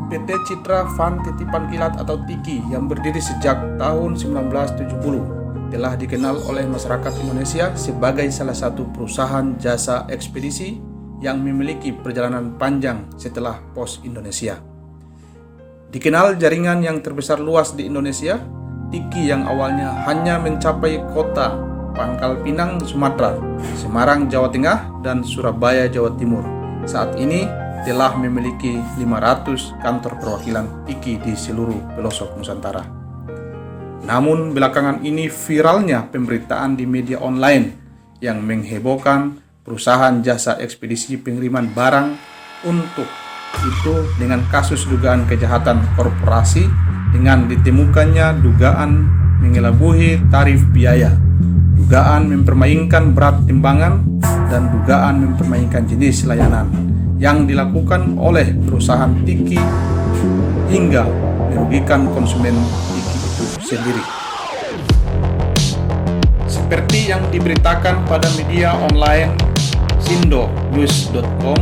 PT Citra Van Titipan Kilat atau TIKI yang berdiri sejak tahun 1970 telah dikenal oleh masyarakat Indonesia sebagai salah satu perusahaan jasa ekspedisi yang memiliki perjalanan panjang setelah Pos Indonesia. Dikenal jaringan yang terbesar luas di Indonesia, TIKI yang awalnya hanya mencapai kota Pangkal Pinang, Sumatera, Semarang, Jawa Tengah, dan Surabaya, Jawa Timur, saat ini telah memiliki 500 kantor perwakilan TIKI di seluruh pelosok Nusantara. Namun belakangan ini viralnya pemberitaan di media online yang menghebohkan perusahaan jasa ekspedisi pengiriman barang untuk itu dengan kasus dugaan kejahatan korporasi dengan ditemukannya dugaan mengelabui tarif biaya, dugaan mempermainkan berat timbangan, dan dugaan mempermainkan jenis layanan yang dilakukan oleh perusahaan TIKI hingga merugikan konsumen TIKI itu sendiri. Seperti yang diberitakan pada media online sindonews.com,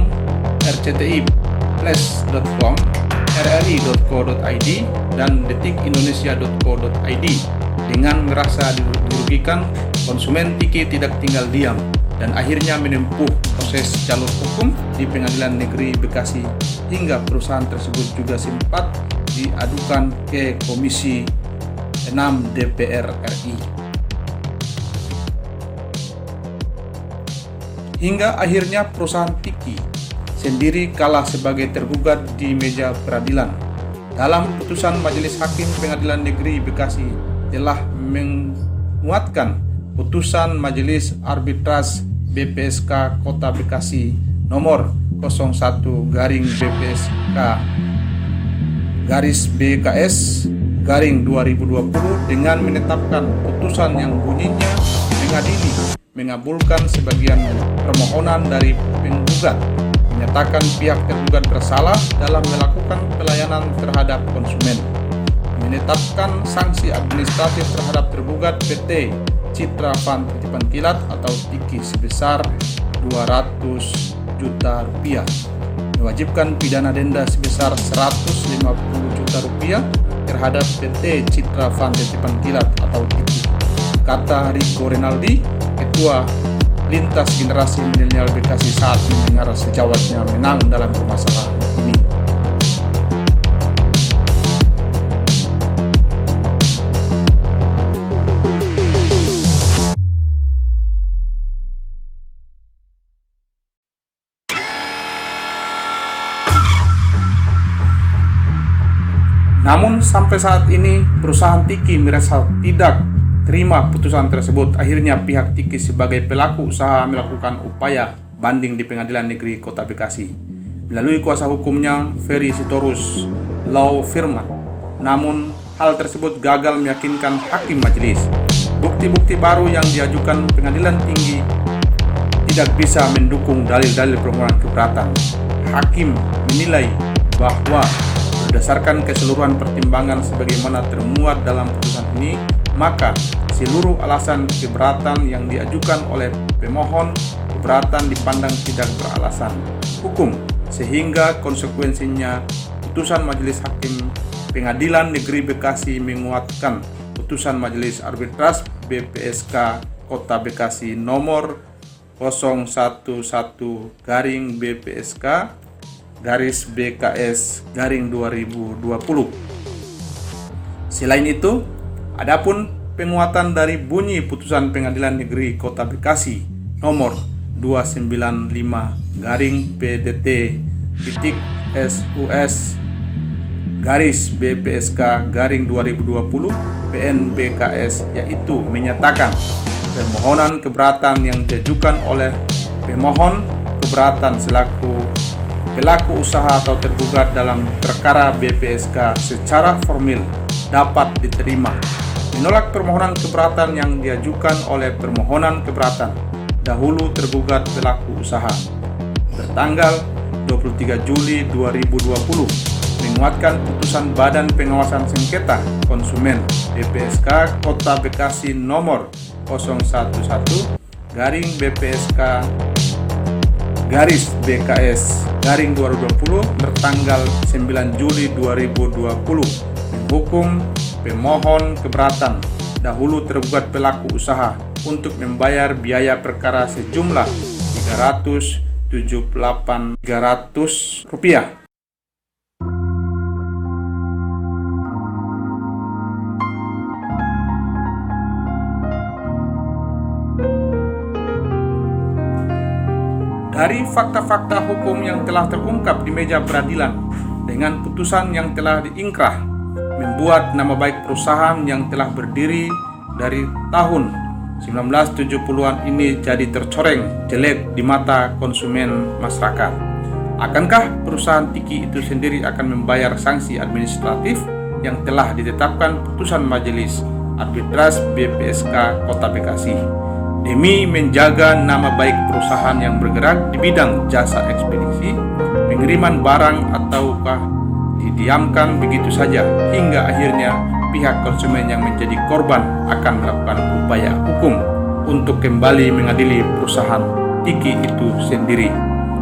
rcti-plus.com, rri.co.id, dan detikindonesia.co.id. Dengan merasa dirugikan, konsumen TIKI tidak tinggal diam dan akhirnya menempuh proses jalur hukum di Pengadilan Negeri Bekasi hingga perusahaan tersebut juga sempat diadukan ke Komisi 6 DPR RI. Hingga akhirnya perusahaan TIKI sendiri kalah sebagai tergugat di meja peradilan. Dalam putusan Majelis Hakim Pengadilan Negeri Bekasi telah menguatkan putusan Majelis Arbitras BPSK Kota Bekasi nomor 01-BKS-2020 dengan menetapkan putusan yang bunyinya mengadili mengabulkan sebagian permohonan dari penggugat, menyatakan pihak tergugat bersalah dalam melakukan pelayanan terhadap konsumen, menetapkan sanksi administratif terhadap tergugat PT Citra Van Titipan Kilat atau TIKI sebesar 200 juta rupiah, mewajibkan pidana denda sebesar 150 juta rupiah terhadap PT Citra Van Titipan Kilat atau TIKI, kata Rico Renaldi, Ketua Lintas Generasi Milenial Bekasi saat mendengar sejawatnya menang dalam permasalahan ini. Namun sampai saat ini perusahaan TIKI merasa tidak terima putusan tersebut. Akhirnya pihak TIKI sebagai pelaku usaha melakukan upaya banding di Pengadilan Negeri Kota Bekasi melalui kuasa hukumnya Ferry Sitorus Law Firman. Namun hal tersebut gagal meyakinkan hakim majelis. Bukti-bukti baru yang diajukan Pengadilan Tinggi tidak bisa mendukung dalil-dalil permohonan keberatan. Hakim menilai bahwa berdasarkan keseluruhan pertimbangan sebagaimana termuat dalam putusan ini, maka seluruh alasan keberatan yang diajukan oleh pemohon keberatan dipandang tidak beralasan hukum, sehingga konsekuensinya putusan Majelis Hakim Pengadilan Negeri Bekasi menguatkan putusan Majelis Arbitras BPSK Kota Bekasi nomor 011-BPSK-BKS-2020. Selain itu, adapun penguatan dari bunyi putusan Pengadilan Negeri Kota Bekasi nomor 295-PDT-SUS-BPSK-2020 PNBKS, yaitu menyatakan permohonan keberatan yang diajukan oleh pemohon keberatan selaku pelaku usaha atau tergugat dalam perkara BPSK secara formil dapat diterima, menolak permohonan keberatan yang diajukan oleh permohonan keberatan dahulu tergugat pelaku usaha bertanggal 23 Juli 2020, menguatkan putusan Badan Pengawasan Sengketa Konsumen BPSK Kota Bekasi nomor 011-BPSK-BKS 2020 bertanggal 9 Juli 2020 menghukum pemohon keberatan dahulu tergugat pelaku usaha untuk membayar biaya perkara sejumlah Rp378.300. Dari fakta-fakta hukum yang telah terungkap di meja peradilan dengan putusan yang telah diingkrah, membuat nama baik perusahaan yang telah berdiri dari tahun 1970-an ini jadi tercoreng jelek di mata konsumen masyarakat. Akankah perusahaan Tiki itu sendiri akan membayar sanksi administratif yang telah ditetapkan putusan Majelis Arbitras BPSK Kota Bekasi demi menjaga nama baik perusahaan yang bergerak di bidang jasa ekspedisi, pengiriman barang, ataukah didiamkan begitu saja hingga akhirnya pihak konsumen yang menjadi korban akan melakukan upaya hukum untuk kembali mengadili perusahaan Tiki itu sendiri?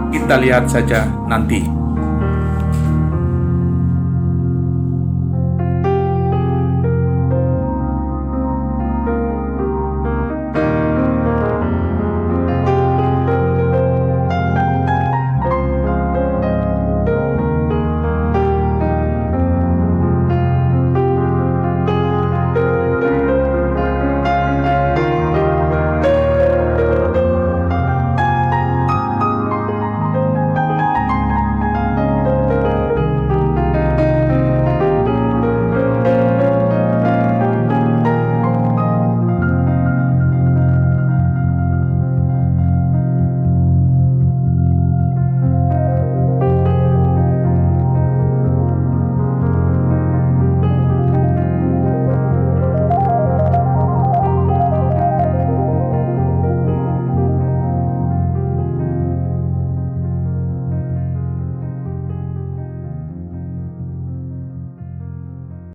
Kita lihat saja nanti.